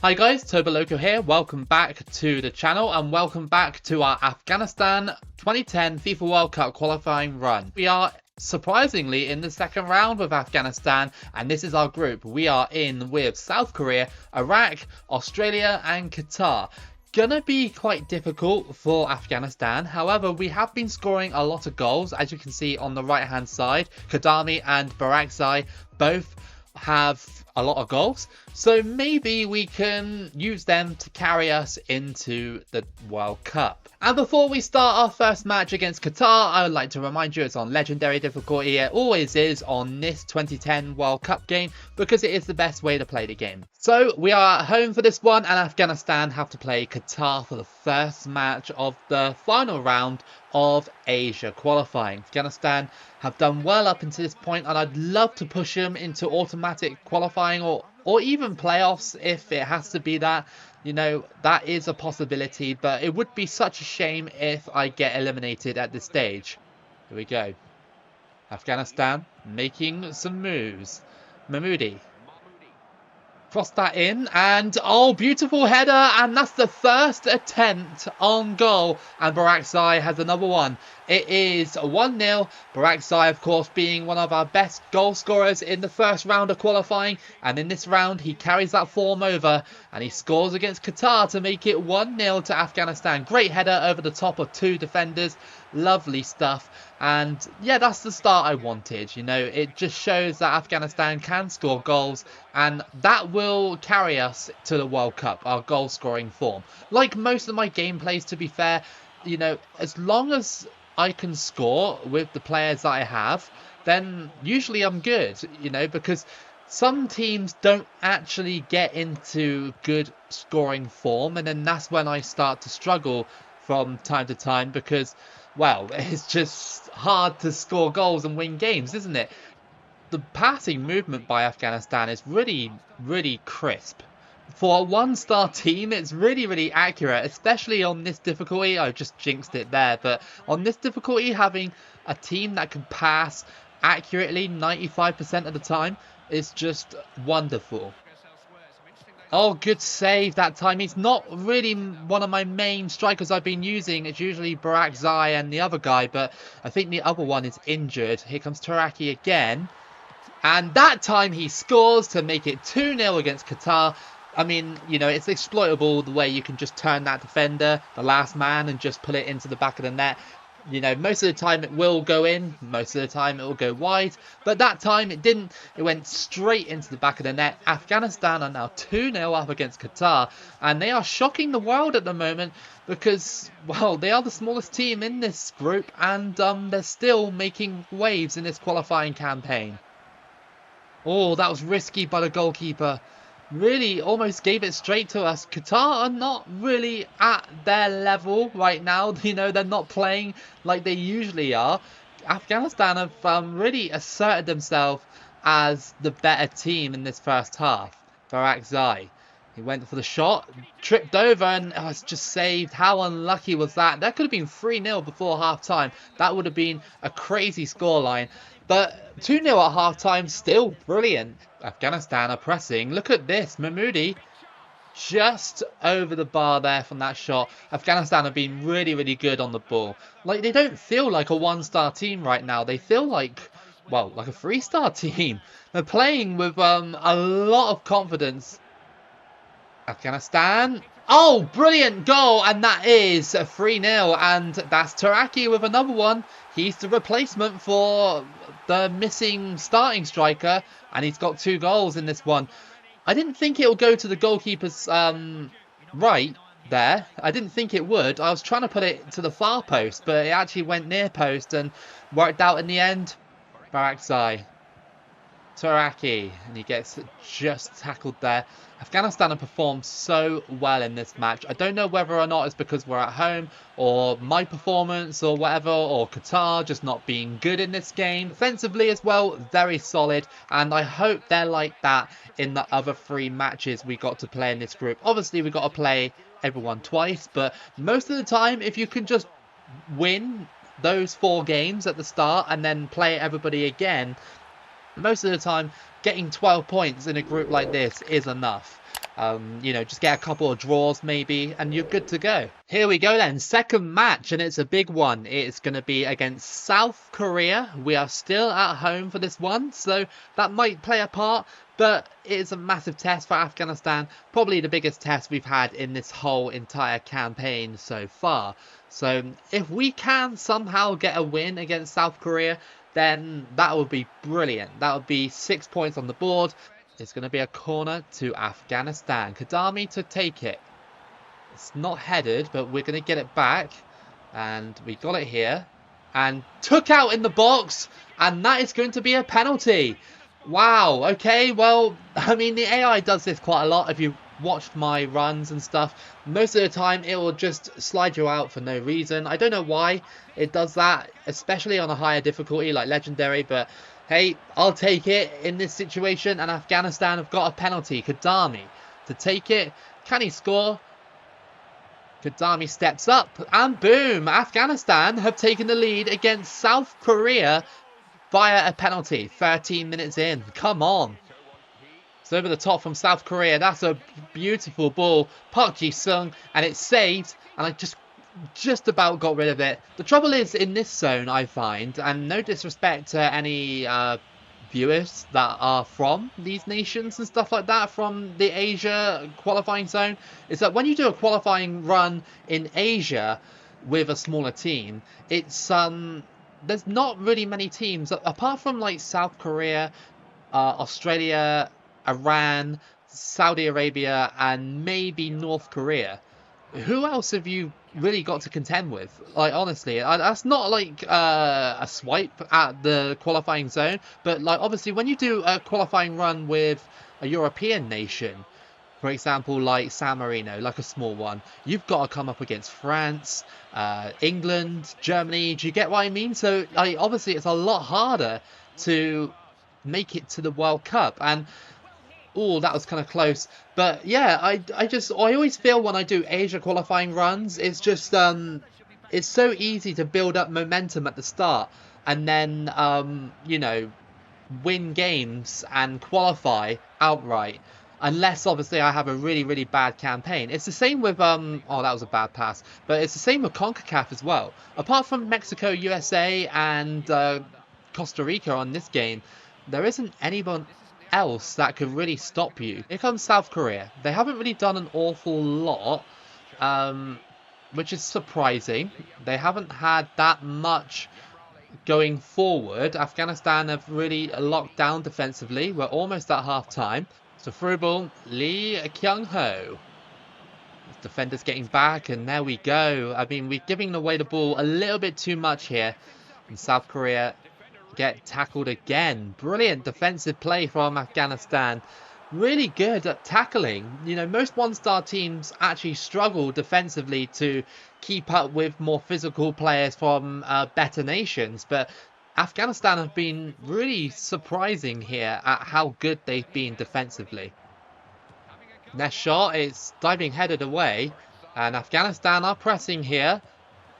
Hi guys, Toboloco here. Welcome back to the channel and welcome back to our Afghanistan 2010 FIFA World Cup qualifying run. We are surprisingly in the second round with Afghanistan, and this is our group. We are in with South Korea, Iraq, Australia and Qatar. Gonna be quite difficult for Afghanistan. However, we have been scoring a lot of goals, as you can see on the right hand side. Kadami and Barakzai both have a lot of goals, so maybe we can use them to carry us into the World Cup. And before we start our first match against Qatar, I would like to remind you it's on legendary difficulty. It always is on this 2010 World Cup game because it is the best way to play the game. So we are at home for this one, and Afghanistan have to play Qatar for the first match of the final round of Asia qualifying. Afghanistan have done well up until this point, and I'd love to push them into automatic qualifying or even playoffs if it has to be that. You know, that is a possibility, but it would be such a shame if I get eliminated at this stage. Here we go. Afghanistan making some moves. Mahmoudi. Cross that in, and oh, beautiful header, and that's the first attempt on goal, and Barakzai has another one. It is 1-0. Barakzai, of course, being one of our best goal scorers in the first round of qualifying, and in this round he carries that form over and he scores against Qatar to make it 1-0 to Afghanistan. Great header over the top of two defenders. Lovely stuff. And yeah, that's the start I wanted. You know, it just shows that Afghanistan can score goals, and that will carry us to the World Cup, our goal scoring form. Like most of my gameplays, to be fair, you know, as long as I can score with the players that I have, then usually I'm good, you know, because some teams don't actually get into good scoring form, and then that's when I start to struggle from time to time because, well, it's just hard to score goals and win games, isn't it? The passing movement by Afghanistan is really, really crisp. For a one-star team, it's really, really accurate, especially on this difficulty. I just jinxed it there, but on this difficulty, having a team that can pass accurately 95% of the time is just wonderful. Oh, good save that time. He's not really one of my main strikers I've been using. It's usually Barakzai and the other guy, but I think the other one is injured. Here comes Taraki again. And that time he scores to make it 2-0 against Qatar. I mean, you know, it's exploitable the way you can just turn that defender, the last man, and just put it into the back of the net. You know, most of the time it will go in, most of the time it will go wide, but that time it didn't. It went straight into the back of the net. Afghanistan are now 2-0 up against Qatar, and they are shocking the world at the moment because, well, they are the smallest team in this group, and they're still making waves in this qualifying campaign. Oh, that was risky by the goalkeeper. Really almost gave it straight to us. Qatar are not really at their level right now. You know, they're not playing like they usually are. Afghanistan have really asserted themselves as the better team in this first half. Barakzai. He went for the shot, tripped over, and it's just saved. How unlucky was that? That could have been 3-0 before half-time. That would have been a crazy scoreline. But 2-0 at half-time, still brilliant. Afghanistan are pressing. Look at this. Mahmoudi just over the bar there from that shot. Afghanistan have been really, really good on the ball. Like, they don't feel like a one-star team right now. They feel like, well, like a three-star team. They're playing with a lot of confidence. Afghanistan. Oh, brilliant goal. And that is a 3-0. And that's Taraki with another one. He's the replacement for the missing starting striker, and he's got 2 goals in this one. I didn't think it would go to the goalkeeper's right there. I didn't think it would. I was trying to put it to the far post, but it actually went near post and worked out in the end. Barakzai. Taraki, and he gets just tackled there. Afghanistan have performed so well in this match. I don't know whether or not it's because we're at home, or my performance, or whatever, or Qatar just not being good in this game. Defensively as well, very solid, and I hope they're like that in the other 3 matches we got to play in this group. Obviously, we got to play everyone twice, but most of the time, if you can just win those 4 games at the start and then play everybody again, most of the time getting 12 points in a group like this is enough. You know, just get a couple of draws maybe, and you're good to go. Here we go then, second match, and it's a big one. It's going to be against South Korea. We are still at home for this one, so that might play a part, but it's a massive test for Afghanistan. Probably the biggest test we've had in this whole entire campaign so far. So if we can somehow get a win against South Korea, then that would be brilliant. That would be 6 points on the board. It's going to be a corner to Afghanistan. Kadami to take it. It's not headed, but we're going to get it back. And we got it here. And took out in the box. And that is going to be a penalty. Wow. Okay, well, I mean, the AI does this quite a lot. If you watched my runs and stuff, most of the time it will just slide you out for no reason. I don't know why it does that, especially on a higher difficulty like Legendary, but hey, I'll take it in this situation, and Afghanistan have got a penalty. Kadami to take it. Can he score? Kadami steps up, and boom! Afghanistan have taken the lead against South Korea via a penalty. 13 minutes in. Come on. It's over the top from South Korea. That's a beautiful ball. Park Ji-sung, and it's saved, and I just about got rid of it. The trouble is in this zone, I find, and no disrespect to any viewers that are from these nations and stuff like that, from the Asia qualifying zone, is that when you do a qualifying run in Asia with a smaller team, it's there's not really many teams apart from like South Korea, Australia, Iran, Saudi Arabia, and maybe North Korea. Who else have you really got to contend with? Like, honestly, that's not like a swipe at the qualifying zone, but like obviously when you do a qualifying run with a European nation, for example like San Marino, like a small one, you've got to come up against France, England, Germany. Do you get what I mean? So like obviously it's a lot harder to make it to the World Cup. And oh, that was kind of close. But yeah, I always feel when I do Asia qualifying runs, it's just it's so easy to build up momentum at the start and then you know, win games and qualify outright. Unless obviously I have a really bad campaign. It's the same with oh, that was a bad pass. But it's the same with CONCACAF as well. Apart from Mexico, USA and Costa Rica on this game, there isn't anyone else that could really stop you. Here comes South Korea. They haven't really done an awful lot, which is surprising. They haven't had that much going forward. Afghanistan have really locked down defensively. We're almost at half time. So through ball, Lee Kyung-ho. Defenders getting back, and there we go. I mean, we're giving away the ball a little bit too much here. And South Korea get tackled again. Brilliant defensive play from Afghanistan. Really good at tackling. You know, most one-star teams actually struggle defensively to keep up with more physical players from better nations, but Afghanistan have been really surprising here at how good they've been defensively. Next shot is diving headed away, and Afghanistan are pressing here.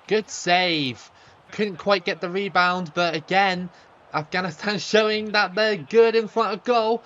Good save. Couldn't quite get the rebound, but again, Afghanistan showing that they're good in front of goal.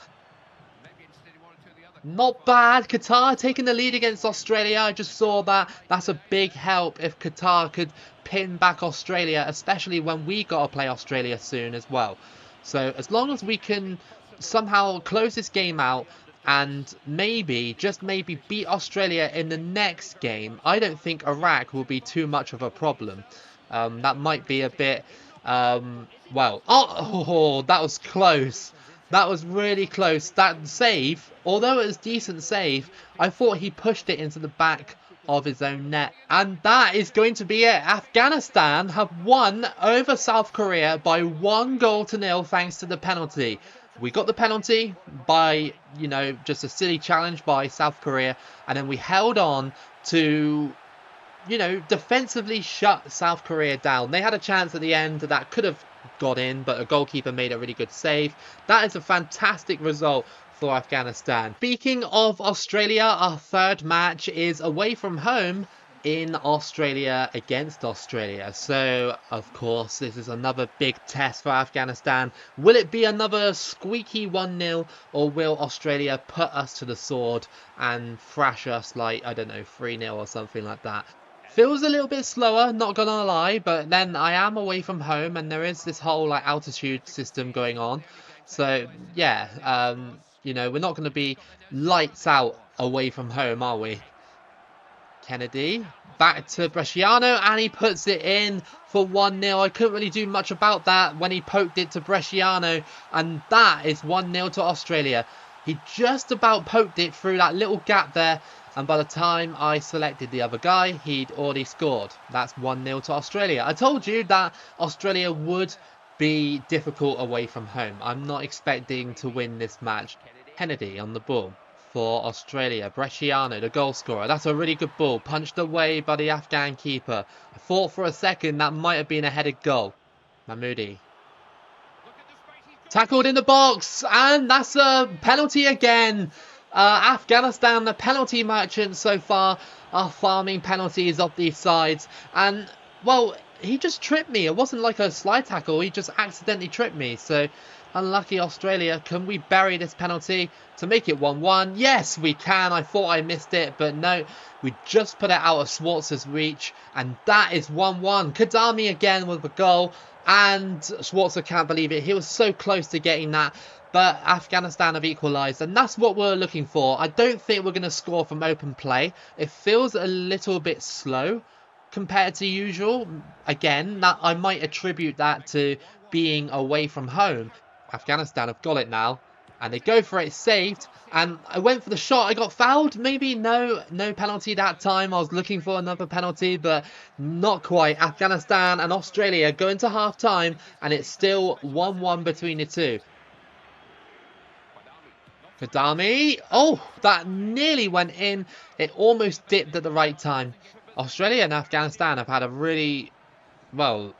Not bad. Qatar taking the lead against Australia. I just saw that. That's a big help if Qatar could pin back Australia, especially when we got to play Australia soon as well. So as long as we can somehow close this game out and maybe, just maybe, beat Australia in the next game, I don't think Iraq will be too much of a problem. That might be a bit, well, oh, that was close. That was really close. That save, although it was a decent save, I thought he pushed it into the back of his own net. And that is going to be it. Afghanistan have won over South Korea by 1-0 thanks to the penalty. We got the penalty by, you know, just a silly challenge by South Korea. And then we held on to, you know, defensively shut South Korea down. They had a chance at the end that could have got in, but a goalkeeper made a really good save. That is a fantastic result for Afghanistan. Speaking of Australia, our third match is away from home in Australia against Australia. So, of course, this is another big test for Afghanistan. Will it be another squeaky 1-0, or will Australia put us to the sword and thrash us like, I don't know, 3-0 or something like that? Feels a little bit slower, not gonna lie, but then I am away from home and there is this whole like altitude system going on. So, yeah, you know, we're not going to be lights out away from home, are we? Kennedy, back to Bresciano, and he puts it in for 1-0. I couldn't really do much about that when he poked it to Bresciano, and that is 1-0 to Australia. He just about poked it through that little gap there, and by the time I selected the other guy, he'd already scored. That's 1-0 to Australia. I told you that Australia would be difficult away from home. I'm not expecting to win this match. Kennedy on the ball for Australia. Bresciano, the goal scorer. That's a really good ball. Punched away by the Afghan keeper. I thought for a second that might have been a headed goal. Mahmoudi. Tackled in the box. And that's a penalty again. Afghanistan, the penalty merchants so far, are farming penalties off these sides. And, well, he just tripped me. It wasn't like a slide tackle. He just accidentally tripped me. So, unlucky Australia. Can we bury this penalty to make it 1-1? Yes, we can. I thought I missed it, but no. We just put it out of Schwartz's reach, and that is 1-1. Kadami again with the goal, and Schwarzer can't believe it. He was so close to getting that, but Afghanistan have equalised, and that's what we're looking for. I don't think we're going to score from open play. It feels a little bit slow compared to usual. Again, that I might attribute that to being away from home. Afghanistan have got it now, and they go for it, saved, and I went for the shot. I got fouled. Maybe no penalty that time. I was looking for another penalty, but not quite. Afghanistan and Australia go into half time, and it's still 1-1 between the two. Kadami, oh, that nearly went in. It almost dipped at the right time. Australia and Afghanistan have had a really, well,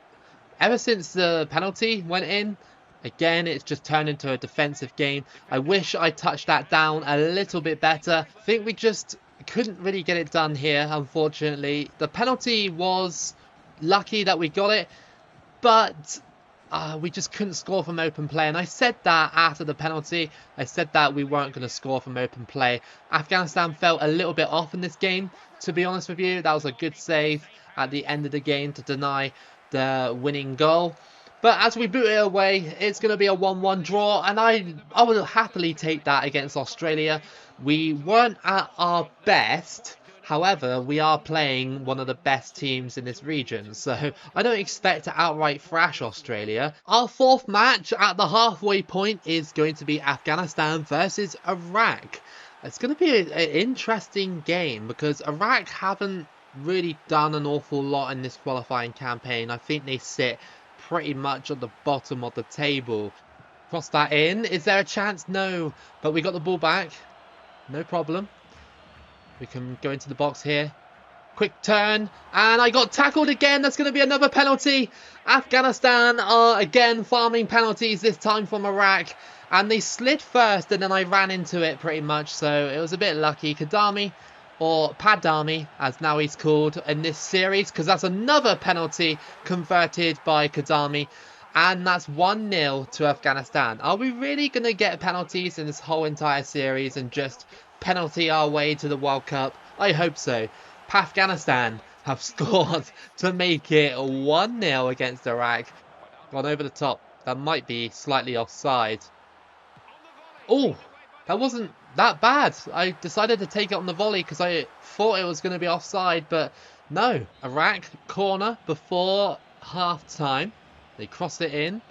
ever since the penalty went in, again, it's just turned into a defensive game. I wish I touched that down a little bit better. I think we just couldn't really get it done here, unfortunately. The penalty was lucky that we got it, but we just couldn't score from open play. And I said that after the penalty. I said that we weren't going to score from open play. Afghanistan felt a little bit off in this game, to be honest with you. That was a good save at the end of the game to deny the winning goal. But as we boot it away, it's going to be a 1-1 draw, and I would happily take that against Australia. We weren't at our best. However, we are playing one of the best teams in this region, so I don't expect to outright thrash Australia. Our fourth match at the halfway point is going to be Afghanistan versus Iraq. It's going to be an interesting game because Iraq haven't really done an awful lot in this qualifying campaign. I think they sit pretty much at the bottom of the table. Cross that in. Is there a chance? No. But we got the ball back. No problem. We can go into the box here. Quick turn. And I got tackled again. That's going to be another penalty. Afghanistan are again farming penalties, this time from Iraq. And they slid first and then I ran into it pretty much. So it was a bit lucky. Kadami, or Padami, as now he's called in this series, because that's another penalty converted by Kadami, and that's 1-0 to Afghanistan. Are we really going to get penalties in this whole entire series and just penalty our way to the World Cup? I hope so. Afghanistan have scored to make it 1-0 against Iraq. Gone over the top. That might be slightly offside. Oh, that wasn't that bad. I decided to take it on the volley because I thought it was going to be offside, but no. Iraq corner before half time. They cross it in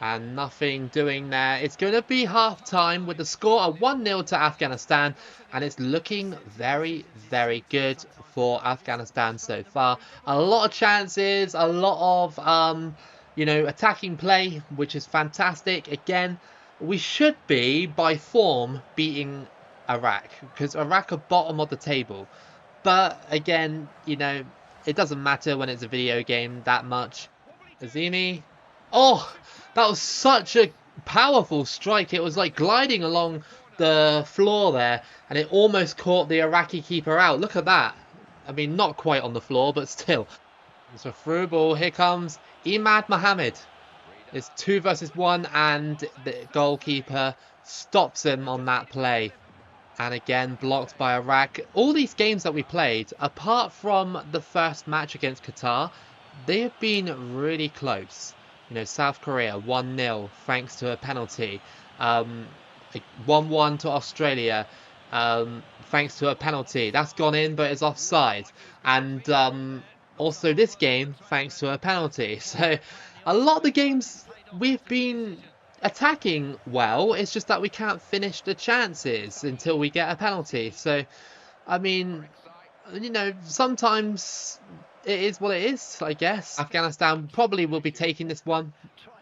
and nothing doing there. It's going to be half time with the score of 1-0 to Afghanistan, and it's looking very, very good for Afghanistan so far. A lot of chances, a lot of attacking play, which is fantastic. Again, we should be, by form, beating Iraq, because Iraq are bottom of the table. But, again, it doesn't matter when it's a video game that much. Azimi. Oh, that was such a powerful strike. It was like gliding along the floor there, and it almost caught the Iraqi keeper out. Look at that. I mean, not quite on the floor, but still. It's a through ball. Here comes Imad Mohammed. It's 2 versus 1, and the goalkeeper stops him on that play. And again, blocked by Iraq. All these games that we played, apart from the first match against Qatar, they have been really close. You know, South Korea 1-0 thanks to a penalty. 1-1 to Australia thanks to a penalty. That's gone in, but it's offside. And also this game thanks to a penalty. So a lot of the games we've been attacking well, it's just that we can't finish the chances until we get a penalty. So, I mean, you know, sometimes it is what it is, I guess. Afghanistan probably will be taking this one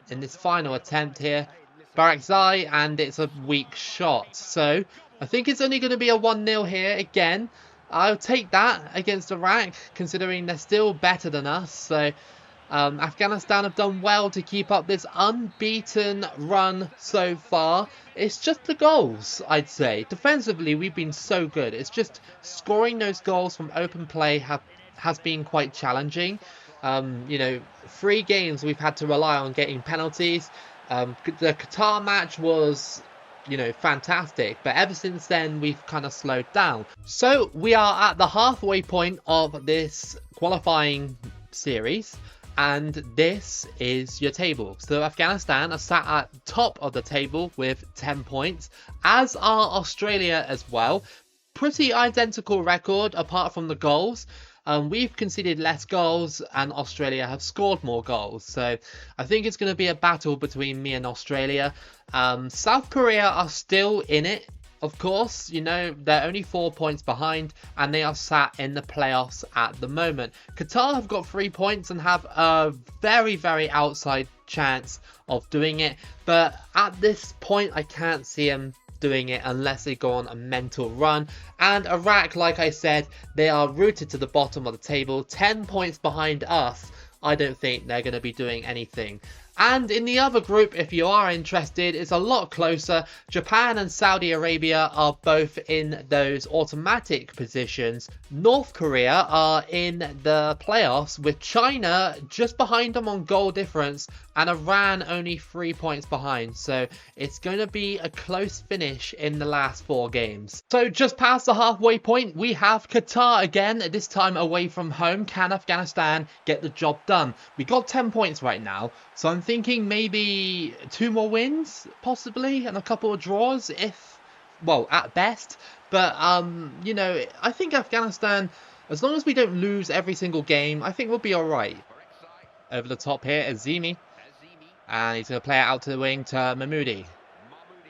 in this final attempt here. Barakzai, and it's a weak shot. So, I think it's only going to be a 1-0 here again. I'll take that against Iraq, considering they're still better than us. So, Afghanistan have done well to keep up this unbeaten run so far. It's just the goals, I'd say. Defensively, we've been so good. It's just scoring those goals from open play has been quite challenging. You know, 3 games we've had to rely on getting penalties. The Qatar match was, you know, fantastic, but ever since then we've kind of slowed down. So we are at the halfway point of this qualifying series. And this is your table. So Afghanistan are sat at top of the table with 10 points, as are Australia as well. Pretty identical record apart from the goals. We've conceded less goals and Australia have scored more goals. So I think it's going to be a battle between me and Australia. South Korea are still in it. Of course, you know, they're only 4 points behind and they are sat in the playoffs at the moment. Qatar have got 3 points and have a very, very outside chance of doing it. But at this point, I can't see them doing it unless they go on a mental run. And Iraq, like I said, they are rooted to the bottom of the table, 10 points behind us. I don't think they're going to be doing anything. And in the other group, if you are interested, it's a lot closer. Japan and Saudi Arabia are both in those automatic positions. North Korea are in the playoffs with China just behind them on goal difference and Iran only 3 points behind. So it's going to be a close finish in the last 4 games. So just past the halfway point, we have Qatar again, this time away from home. Can Afghanistan get the job done? We got 10 points right now. So I'm thinking maybe 2 more wins, possibly, and a couple of draws, if, well, at best. But, you know, I think Afghanistan, as long as we don't lose every single game, I think we'll be all right. Over the top here, Azimi. And he's going to play it out to the wing to Mahmoudi.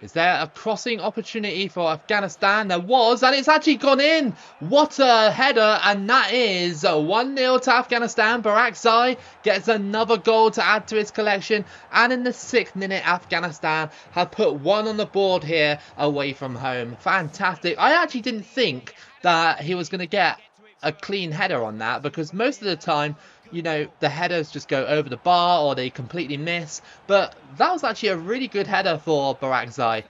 Is there a crossing opportunity for Afghanistan? There was, and it's actually gone in. What a header, and that is 1-0 to Afghanistan. Barakzai gets another goal to add to his collection. And in the 6th minute, Afghanistan have put 1 on the board here away from home. Fantastic. I actually didn't think that he was going to get a clean header on that, because most of the time, you know, the headers just go over the bar or they completely miss. But that was actually a really good header for Barakzai.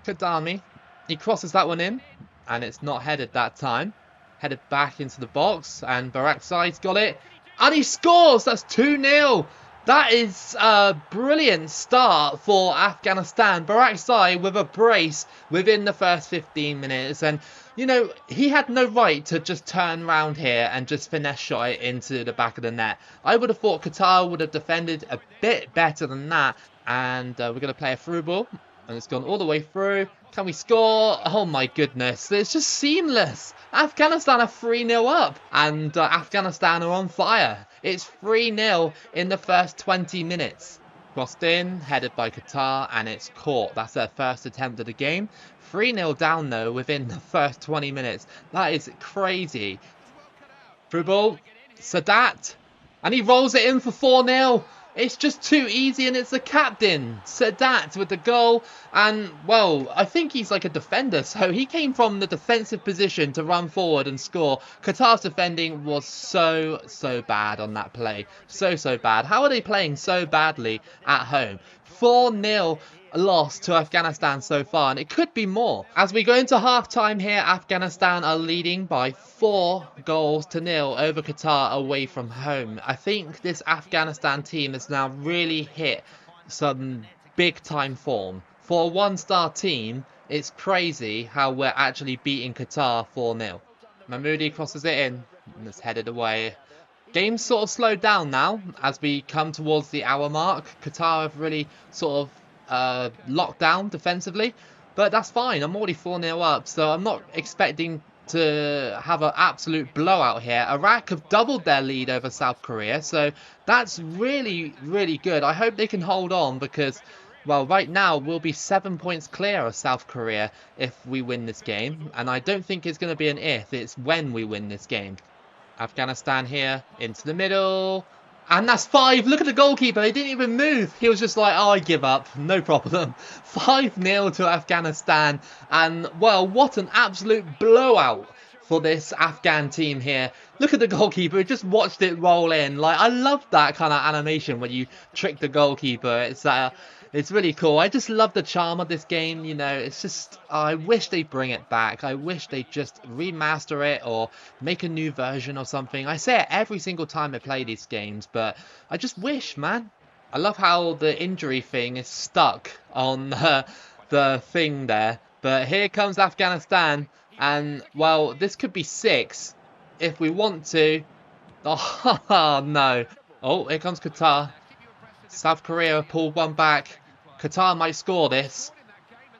Kadami, he crosses that one in, and it's not headed that time. Headed back into the box, and Barakzai's got it. And he scores! That's 2-0! That is a brilliant start for Afghanistan. Barakzai with a brace within the first 15 minutes. And, you know, he had no right to just turn around here and just finesse shot it into the back of the net. I would have thought Qatar would have defended a bit better than that. And we're going to play a through ball. And it's gone all the way through. Can we score? Oh my goodness. It's just seamless. Afghanistan are 3-0 up. And Afghanistan are on fire. It's 3-0 in the first 20 minutes. Crossed in, headed by Qatar, and it's caught. That's their first attempt of the game. 3-0 down though within the first 20 minutes. That is crazy. Through ball. Sadat. And he rolls it in for 4-0. It's just too easy, and it's the captain, Sadat, with the goal. And, well, I think he's like a defender, so he came from the defensive position to run forward and score. Qatar's defending was so bad on that play. So bad. How are they playing so badly at home? 4-0 loss to Afghanistan so far, and it could be more. As we go into half-time here, Afghanistan are leading by 4-0 over Qatar away from home. I think this Afghanistan team has now really hit some big-time form. For a one-star team, it's crazy how we're actually beating Qatar 4-0. Mahmoudi crosses it in, and it's headed away. Game's sort of slowed down now as we come towards the hour mark. Qatar have really sort of locked down defensively, but that's fine. I'm already 4-0 up, so I'm not expecting to have an absolute blowout here. Iraq have doubled their lead over South Korea, so that's really, really good. I hope they can hold on because, well, right now we'll be 7 points clear of South Korea if we win this game, and I don't think it's going to be an if, it's when we win this game. Afghanistan here, into the middle, and that's 5. Look at the goalkeeper, he didn't even move. He was just like, oh, I give up, no problem. 5-0 to Afghanistan, and, well, what an absolute blowout for this Afghan team here. Look at the goalkeeper, just watched it roll in. Like, I love that kind of animation when you trick the goalkeeper. It's really cool. I just love the charm of this game, you know. It's just, I wish they bring it back. I wish they just remaster it or make a new version or something. I say it every single time I play these games, but I just wish, man. I love how the injury thing is stuck on the thing there. But here comes Afghanistan, and, well, this could be 6 if we want to. Oh, no. Oh, here comes Qatar. South Korea pulled one back. Qatar might score this.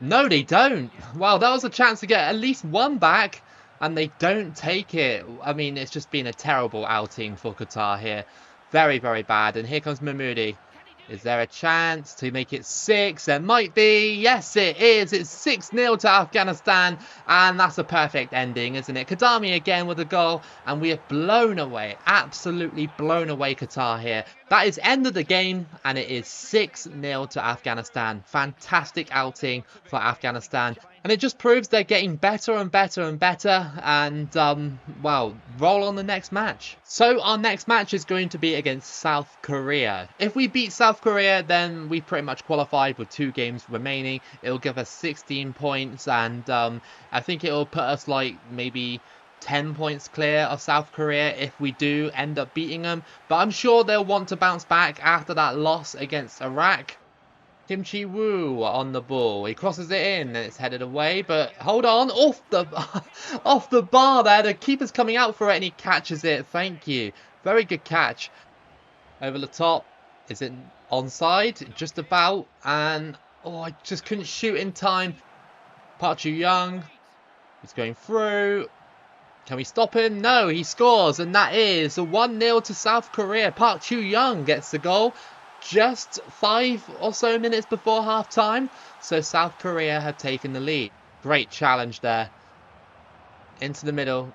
No, they don't. Well, that was a chance to get at least one back, and they don't take it. I mean, it's just been a terrible outing for Qatar here. Very, very bad. And here comes Mahmoudi. Is there a chance to make it 6? There might be. Yes, it is. It's 6-0 to Afghanistan. And that's a perfect ending, isn't it? Kadami again with a goal. And we have blown away, absolutely blown away Qatar here. That is end of the game. And it is 6-0 to Afghanistan. Fantastic outing for Afghanistan. And it just proves they're getting better and better and better. And, well, roll on the next match. So our next match is going to be against South Korea. If we beat South Korea, then we pretty much qualified with 2 games remaining. It'll give us 16 points. And I think it'll put us like maybe 10 points clear of South Korea if we do end up beating them. But I'm sure they'll want to bounce back after that loss against Iraq. Kim Chi-woo on the ball. He crosses it in and it's headed away, but hold on, off the bar there. The keeper's coming out for it and he catches it. Thank you. Very good catch. Over the top. Is it onside? Just about. And oh, I just couldn't shoot in time. Park Chu-young. He's going through. Can we stop him? No, he scores, and that is a 1-0 to South Korea. Park Chu-young gets the goal just 5 or so minutes before half time, so South Korea have taken the lead. Great challenge there. Into the middle.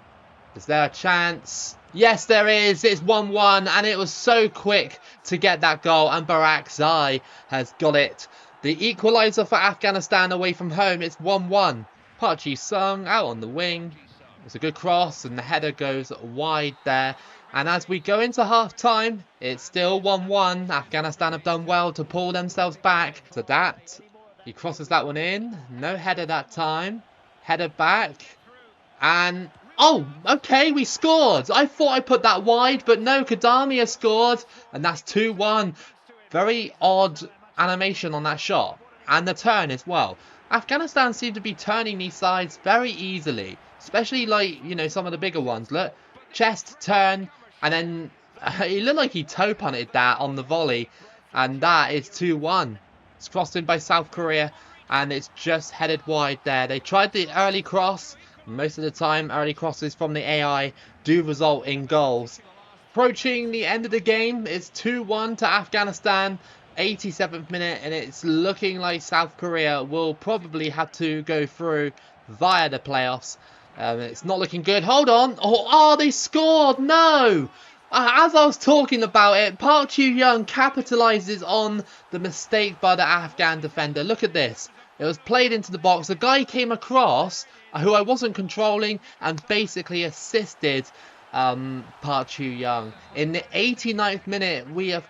Is there a chance? Yes, there is. It's 1-1, and it was so quick to get that goal, and Barakzai has got it. The equaliser for Afghanistan away from home. It's 1-1. Park Ji-sung out on the wing. It's a good cross, and the header goes wide there. And as we go into half-time, it's still 1-1. Afghanistan have done well to pull themselves back. So that, he crosses that one in. No header that time. Header back. And, oh, okay, we scored. I thought I put that wide, but no, Kadami has scored. And that's 2-1. Very odd animation on that shot. And the turn as well. Afghanistan seem to be turning these sides very easily. Especially, like, you know, some of the bigger ones. Look, chest, turn. And then it looked like he toe punted that on the volley. And that is 2-1. It's crossed in by South Korea. And it's just headed wide there. They tried the early cross. Most of the time, early crosses from the AI do result in goals. Approaching the end of the game, it's 2-1 to Afghanistan. 87th minute. And it's looking like South Korea will probably have to go through via the playoffs. It's not looking good. Hold on. Oh, they scored. No. As I was talking about it, Park Chu-young capitalizes on the mistake by the Afghan defender. Look at this. It was played into the box. The guy came across, who I wasn't controlling, and basically assisted Park Chu-young. In the 89th minute, we have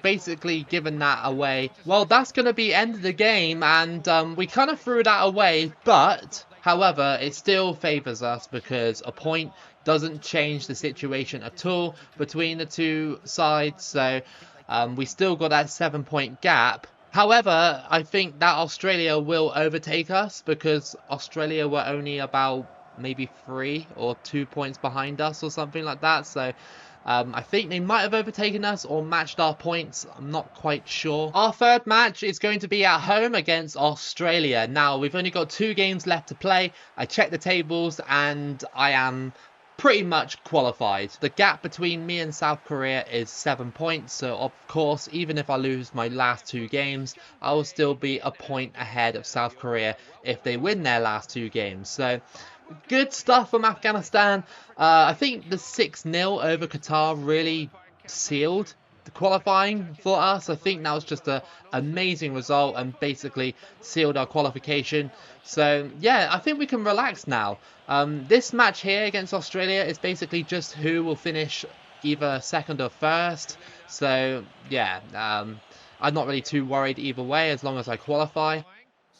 basically given that away. Well, that's going to be end of the game, and we kind of threw that away, but however, it still favours us because a point doesn't change the situation at all between the two sides, so we still got that 7-point gap. However, I think that Australia will overtake us because Australia were only about maybe 3 or 2 points behind us or something like that. So I think they might have overtaken us or matched our points. I'm not quite sure. Our third match is going to be at home against Australia. Now, we've only got 2 games left to play. I checked the tables and I am pretty much qualified. The gap between me and South Korea is 7 points, so of course, even if I lose my last 2 games, I will still be a point ahead of South Korea if they win their last 2 games. So good stuff from Afghanistan. I think the 6-0 over Qatar really sealed the qualifying for us. I think that was just an amazing result and basically sealed our qualification. So yeah, I think we can relax now. This match here against Australia is basically just who will finish either second or first. So yeah, I'm not really too worried either way as long as I qualify.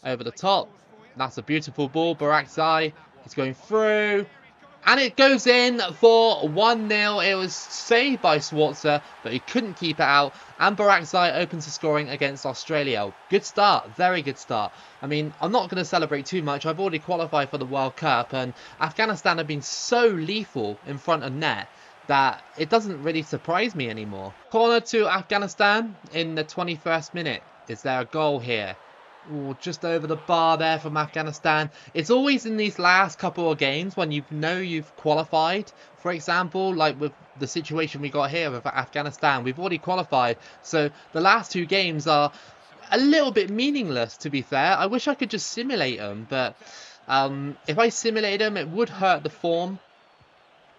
Over the top, that's a beautiful ball. Barakzai, he's going through. And it goes in for 1-0. It was saved by Schwarzer, but he couldn't keep it out. And Barakzai opens the scoring against Australia. Good start. Very good start. I mean, I'm not going to celebrate too much. I've already qualified for the World Cup. And Afghanistan have been so lethal in front of net that it doesn't really surprise me anymore. Corner to Afghanistan in the 21st minute. Is there a goal here? Ooh, just over the bar there from Afghanistan. It's always in these last couple of games when you know you've qualified. For example, like with the situation we got here with Afghanistan, we've already qualified. So the last 2 games are a little bit meaningless, to be fair. I wish I could just simulate them, but if I simulated them, it would hurt the form.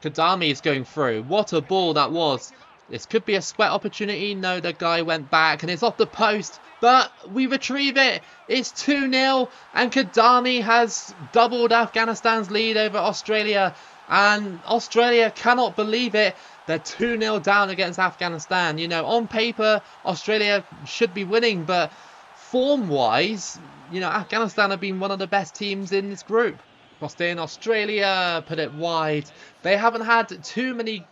Kadami is going through. What a ball that was. This could be a sweat opportunity. No, the guy went back and it's off the post. But we retrieve it. It's 2-0 and Kadami has doubled Afghanistan's lead over Australia. And Australia cannot believe it. They're 2-0 down against Afghanistan. You know, on paper, Australia should be winning. But form-wise, you know, Afghanistan have been one of the best teams in this group. Crossed in, Australia put it wide. They haven't had too many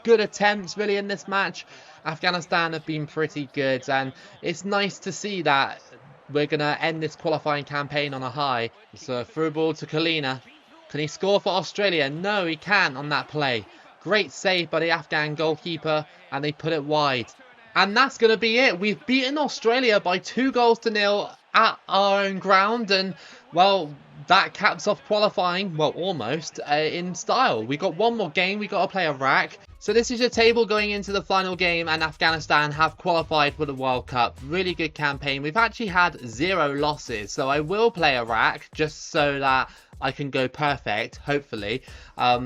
good attempts really in this match. Afghanistan have been pretty good and it's nice to see that we're going to end this qualifying campaign on a high. So through ball to Kalina. Can he score for Australia? No, he can't on that play. Great save by the Afghan goalkeeper and they put it wide. And that's going to be it. We've beaten Australia by 2-0 at our own ground and, well, that caps off qualifying, well, almost, in style. We got one more game, we got to play Iraq. So this is your table going into the final game and Afghanistan have qualified for the World Cup. Really good campaign. We've actually had 0 losses, so I will play Iraq just so that I can go perfect, hopefully.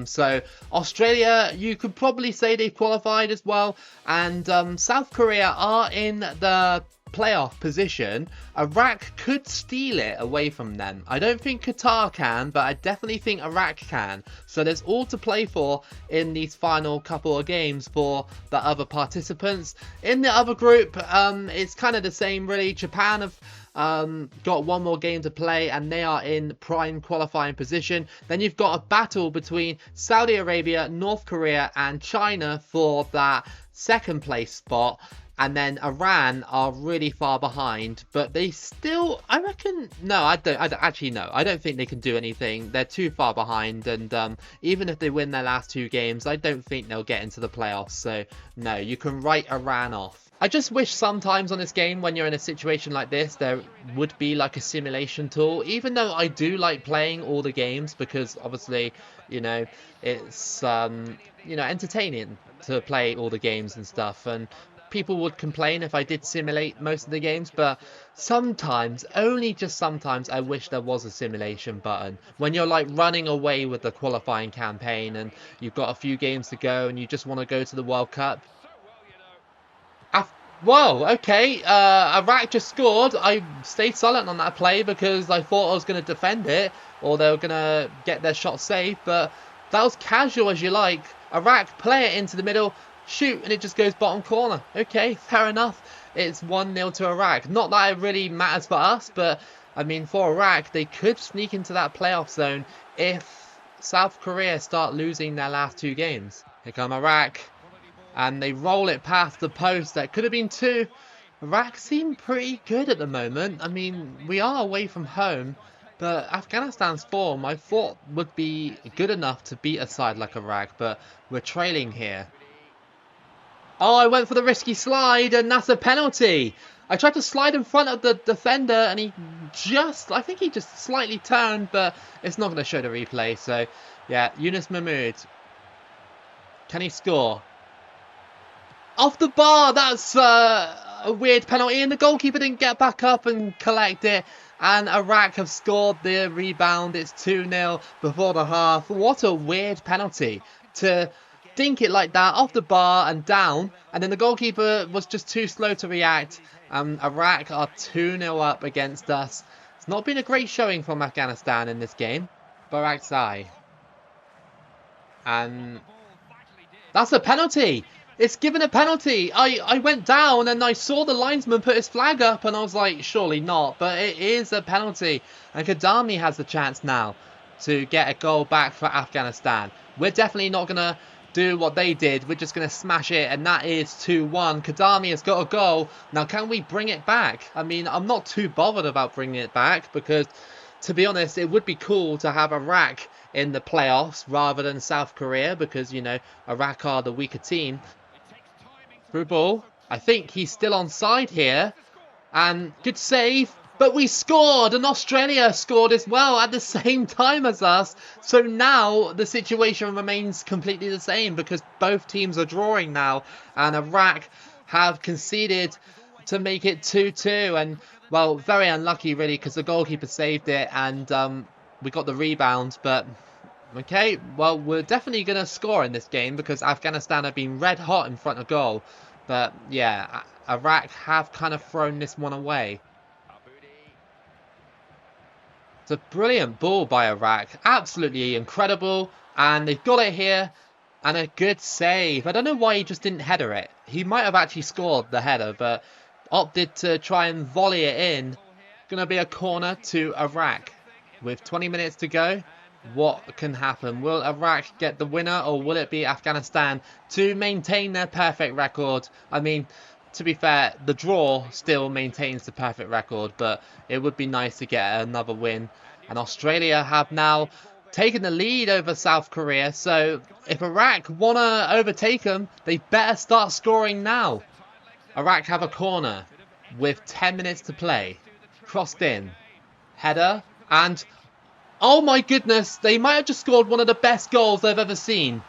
So Australia, you could probably say they've qualified as well. And South Korea are in the playoff position. Iraq could steal it away from them. I don't think Qatar can, but I definitely think Iraq can. So there's all to play for in these final couple of games for the other participants. In the other group, it's kind of the same really. Japan have got one more game to play and they are in prime qualifying position. Then you've got a battle between Saudi Arabia, North Korea and China for that second place spot. And then Iran are really far behind, but they still, I reckon, no, I don't think they can do anything. They're too far behind, and even if they win their last 2 games, I don't think they'll get into the playoffs. So, no, you can write Iran off. I just wish sometimes on this game, when you're in a situation like this, there would be like a simulation tool, even though I do like playing all the games, because obviously, you know, it's, you know, entertaining to play all the games and stuff, and people would complain if I did simulate most of the games, but sometimes, only just sometimes, I wish there was a simulation button. When you're like running away with the qualifying campaign and you've got a few games to go and you just want to go to the World Cup. Whoa, okay, Iraq just scored. I stayed silent on that play because I thought I was going to defend it or they were going to get their shot safe, but that was casual as you like. Iraq play it into the middle. shoot, and it just goes bottom corner. Okay, fair enough. It's 1-0 to Iraq. Not that it really matters for us, but I mean, for Iraq, they could sneak into that playoff zone if South Korea start losing their last 2 games. Here come Iraq, and they roll it past the post. That could have been 2. Iraq seem pretty good at the moment. I mean, we are away from home, but Afghanistan's form I thought would be good enough to beat a side like Iraq, but we're trailing here. Oh, I went for the risky slide, and that's a penalty. I tried to slide in front of the defender, and I think he just slightly turned, but it's not going to show the replay. So, yeah, Yunus Mahmoud. Can he score? Off the bar, that's a weird penalty, and the goalkeeper didn't get back up and collect it. And Iraq have scored the rebound. It's 2-0 before the half. What a weird penalty to dink it like that off the bar and down, and then the goalkeeper was just too slow to react. Iraq are 2-0 up against us. It's not been a great showing from Afghanistan in this game. Barakzai. And that's a penalty. It's given a penalty. I went down and I saw the linesman put his flag up and I was like, surely not. But it is a penalty. And Kadami has the chance now to get a goal back for Afghanistan. We're definitely not going to do what they did. We're just going to smash it, and that is 2-1. Kadami has got a goal. Now, can we bring it back? I mean, I'm not too bothered about bringing it back because, to be honest, it would be cool to have Iraq in the playoffs rather than South Korea because, you know, Iraq are the weaker team. Through ball. I think he's still onside here. And good save. But we scored, and Australia scored as well at the same time as us. So now the situation remains completely the same because both teams are drawing now. And Iraq have conceded to make it 2-2. And, well, very unlucky, really, because the goalkeeper saved it and we got the rebound. But, okay, well, we're definitely going to score in this game because Afghanistan have been red hot in front of goal. But, yeah, Iraq have kind of thrown this one away. It's a brilliant ball by Iraq. Absolutely incredible. And they've got it here. And a good save. I don't know why he just didn't header it. He might have actually scored the header, but opted to try and volley it in. Going to be a corner to Iraq. With 20 minutes to go, what can happen? Will Iraq get the winner, or will it be Afghanistan to maintain their perfect record? I mean, to be fair, the draw still maintains the perfect record, but it would be nice to get another win. And Australia have now taken the lead over South Korea, so if Iraq want to overtake them, they better start scoring now. Iraq have a corner with 10 minutes to play. Crossed in. Header, and oh my goodness, they might have just scored one of the best goals I've ever seen.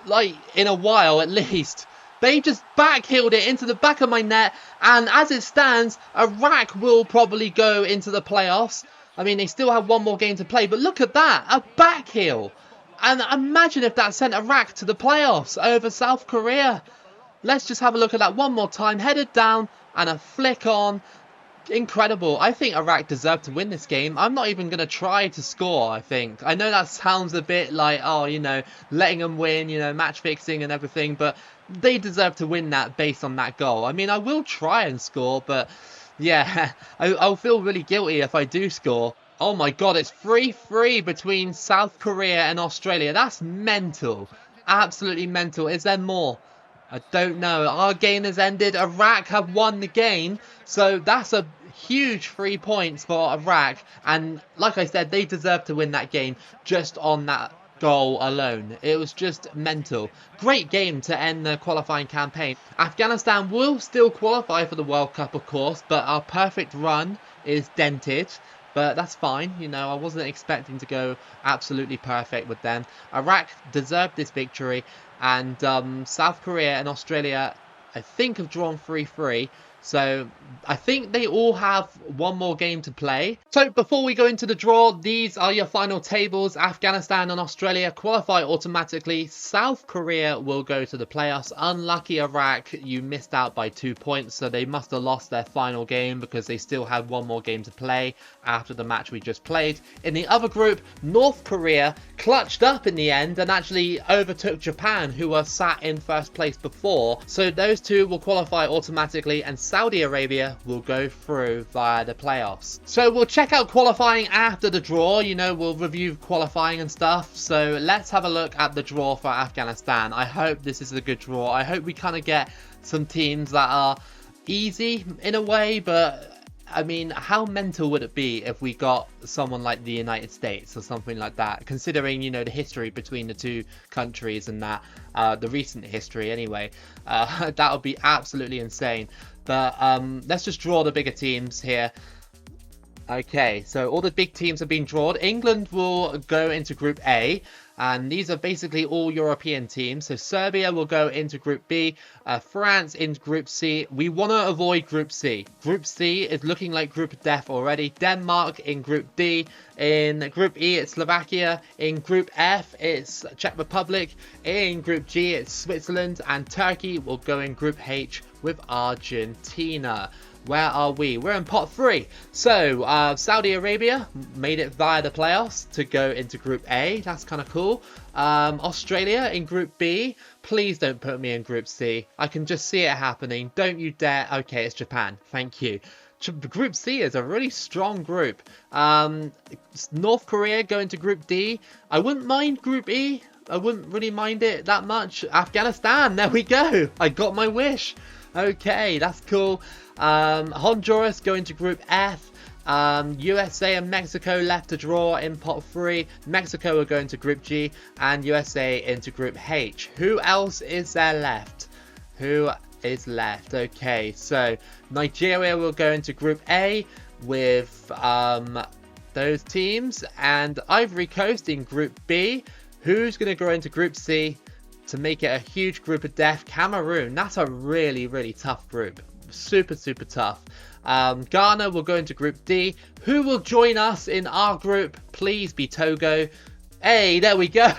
Like, in a while at least. They just backheeled it into the back of my net, and as it stands, Iraq will probably go into the playoffs. I mean, they still have one more game to play, but look at that, a backheel. And imagine if that sent Iraq to the playoffs over South Korea. Let's just have a look at that one more time. Headed down and a flick on. Incredible. I think Iraq deserved to win this game. I'm not even going to try to score, I think. I know that sounds a bit like, oh, you know, letting them win, you know, match fixing and everything, but they deserve to win that based on that goal. I mean, I will try and score, but yeah, I'll feel really guilty if I do score. Oh my god, it's 3-3 between South Korea and Australia. That's mental. Absolutely mental. Is there more? I don't know. Our game has ended. Iraq have won the game. So that's a huge 3 points for Iraq. And like I said, they deserve to win that game just on that goal alone. It was just mental. Great game to end the qualifying campaign. Afghanistan will still qualify for the World Cup, of course, but our perfect run is dented. But that's fine, you know, I wasn't expecting to go absolutely perfect with them. Iraq deserved this victory, and South Korea and Australia, I think, have drawn 3-3. So I think they all have one more game to play. So before we go into the draw, these are your final tables. Afghanistan and Australia qualify automatically. South Korea will go to the playoffs. Unlucky Iraq, you missed out by 2 points, so they must have lost their final game because they still had one more game to play after the match we just played. In the other group, North Korea clutched up in the end and actually overtook Japan, who were sat in first place before. So those two will qualify automatically, and Saudi Arabia will go through via the playoffs. So we'll check out qualifying after the draw. You know, we'll review qualifying and stuff. So let's have a look at the draw for Afghanistan. I hope this is a good draw. I hope we kind of get some teams that are easy in a way, but I mean, how mental would it be if we got someone like the United States or something like that, considering, you know, the history between the two countries and that, the recent history anyway. That would be absolutely insane. But let's just draw the bigger teams here. Okay, so all the big teams have been drawn. England will go into Group A, and these are basically all European teams. So Serbia will go into Group B, France into Group C. We want to avoid Group C. Group C is looking like Group of Death already. Denmark in Group D. In Group E, it's Slovakia. In Group F, it's Czech Republic. In Group G, it's Switzerland. And Turkey will go in Group H with Argentina. Where are we? We're in pot 3. So, Saudi Arabia made it via the playoffs to go into Group A. That's kind of cool. Australia in Group B. Please don't put me in Group C. I can just see it happening. Don't you dare. Okay, it's Japan. Thank you. Group C is a really strong group. North Korea going to Group D. I wouldn't mind Group E. I wouldn't really mind it that much. Afghanistan. There we go. I got my wish. Okay, that's cool. Honduras going to Group F. USA and Mexico left to draw in pot 3. Mexico are going to Group G, and USA into Group H. Who else is there left? Who is left? Okay, so Nigeria will go into Group A with those teams, and Ivory Coast in Group B. Who's going to go into Group C to make it a huge group of death? Cameroon. That's a really, really tough group. Super, super tough. Ghana will go into Group D. Who will join us in our group? Please be Togo. Hey, there we go.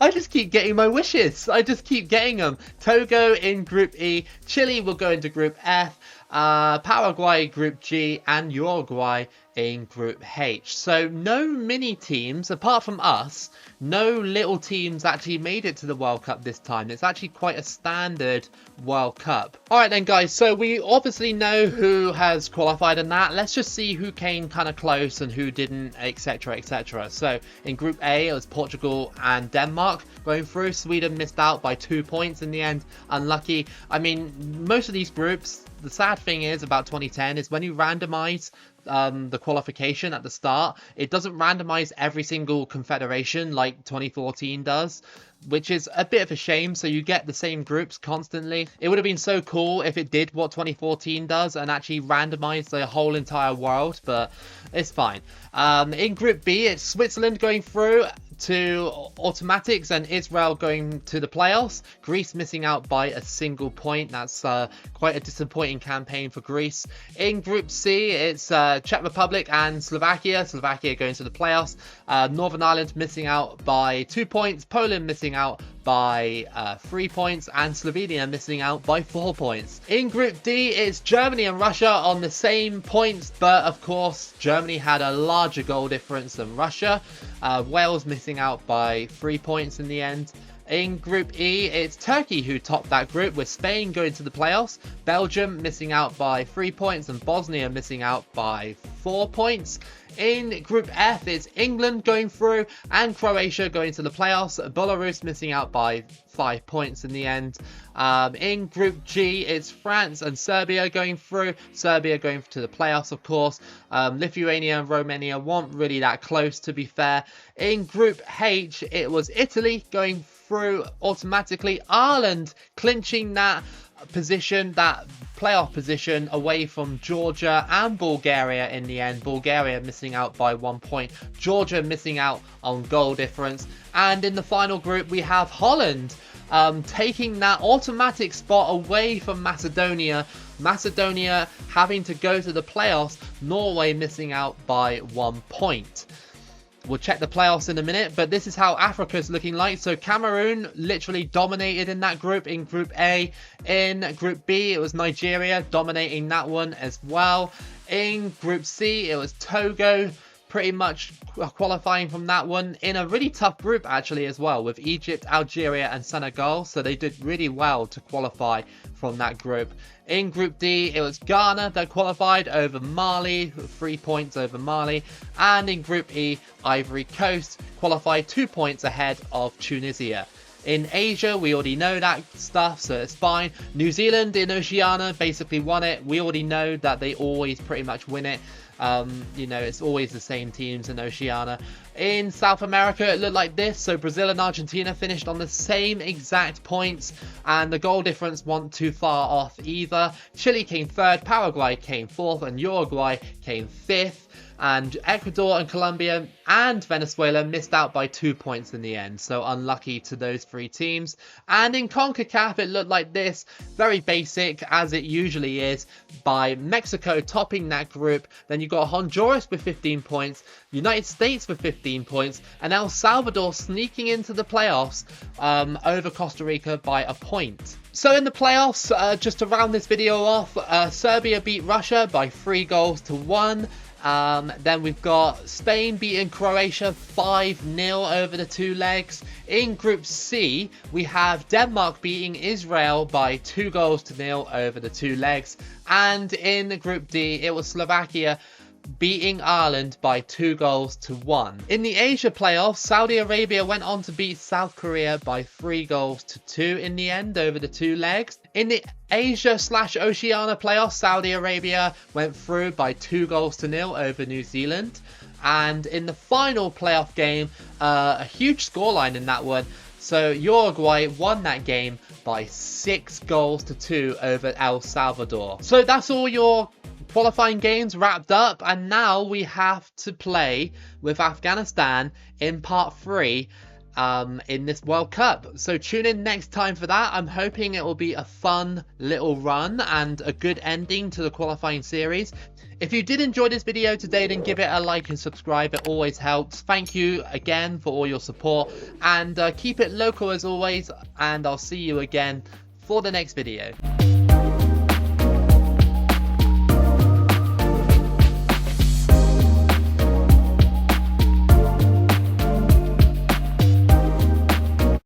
I just keep getting my wishes. I just keep getting them. Togo in Group E. Chile will go into Group F. Paraguay Group G, and Uruguay in Group H. So no mini teams, apart from us, no little teams actually made it to the World Cup this time. It's actually quite a standard World Cup. Alright then guys, so we obviously know who has qualified in that. Let's just see who came kind of close and who didn't, etc, etc. So in Group A, it was Portugal and Denmark going through. Sweden missed out by 2 points in the end. Unlucky. I mean, most of these groups, the sad thing is about 2010 is when you randomize the qualification at the start, it doesn't randomize every single confederation like 2014 does, which is a bit of a shame. So you get the same groups constantly. It would have been so cool if it did what 2014 does and actually randomize the whole entire world, but it's fine. In Group B, it's Switzerland going through to automatics and Israel going to the playoffs. Greece missing out by a single point. That's quite a disappointing campaign for Greece. In Group C, it's Czech Republic and Slovakia. Slovakia going to the playoffs. Northern Ireland missing out by 2 points. Poland missing out by 3 points, and Slovenia missing out by 4 points. In Group D, it's Germany and Russia on the same points, but of course Germany had a larger goal difference than Russia. Wales missing out by 3 points in the end. In Group E, it's Turkey who topped that group, with Spain going to the playoffs, Belgium missing out by 3 points, and Bosnia missing out by 4 points. In Group F, it's England going through and Croatia going to the playoffs. Belarus missing out by 5 points in the end. In Group G, it's France and Serbia going through. Serbia going to the playoffs, of course. Lithuania and Romania weren't really that close, to be fair. In Group H, it was Italy going through automatically. Ireland clinching that position, that playoff position, away from Georgia and Bulgaria in the end. Bulgaria missing out by 1 point. Georgia missing out on goal difference. And in the final group, we have Holland taking that automatic spot away from Macedonia. Macedonia having to go to the playoffs, Norway missing out by 1 point. We'll check the playoffs in a minute, but this is how Africa's looking like. So Cameroon literally dominated in that group, in Group A. In Group B, it was Nigeria dominating that one as well. In Group C, it was Togo pretty much qualifying from that one in a really tough group actually as well, with Egypt, Algeria and Senegal. So they did really well to qualify from that group. In Group D, it was Ghana that qualified over Mali, 3 points over Mali. And in Group E, Ivory Coast qualified 2 points ahead of Tunisia. In Asia, we already know that stuff, so it's fine. New Zealand in Oceania basically won it. We already know that they always pretty much win it. You know, it's always the same teams in Oceania. In South America, it looked like this. So Brazil and Argentina finished on the same exact points, and the goal difference wasn't too far off either. Chile came third, Paraguay came fourth, and Uruguay came fifth. And Ecuador and Colombia and Venezuela missed out by 2 points in the end. So unlucky to those 3 teams. And in CONCACAF, it looked like this. Very basic, as it usually is, by Mexico topping that group. Then you've got Honduras with 15 points, United States with 15 points, and El Salvador sneaking into the playoffs over Costa Rica by a point. So in the playoffs, just to round this video off, Serbia beat Russia by 3-1. Then we've got Spain beating Croatia 5-0 over the 2 legs. In Group C, we have Denmark beating Israel by 2-0 over the 2 legs. And in Group D, it was Slovakia beating Ireland by 2-1. In the Asia playoffs, Saudi Arabia went on to beat South Korea by 3-2 in the end over the 2 legs. In the Asia/Oceania playoffs, Saudi Arabia went through by 2-0 over New Zealand. And in the final playoff game, a huge scoreline in that one. So Uruguay won that game by 6-2 over El Salvador. So that's all your qualifying games wrapped up, and now we have to play with Afghanistan in part 3 in this World Cup. So tune in next time for that. I'm hoping it will be a fun little run and a good ending to the qualifying series. If you did enjoy this video today, then give it a like and subscribe. It always helps. Thank you again for all your support, and keep it local as always, and I'll see you again for the next video.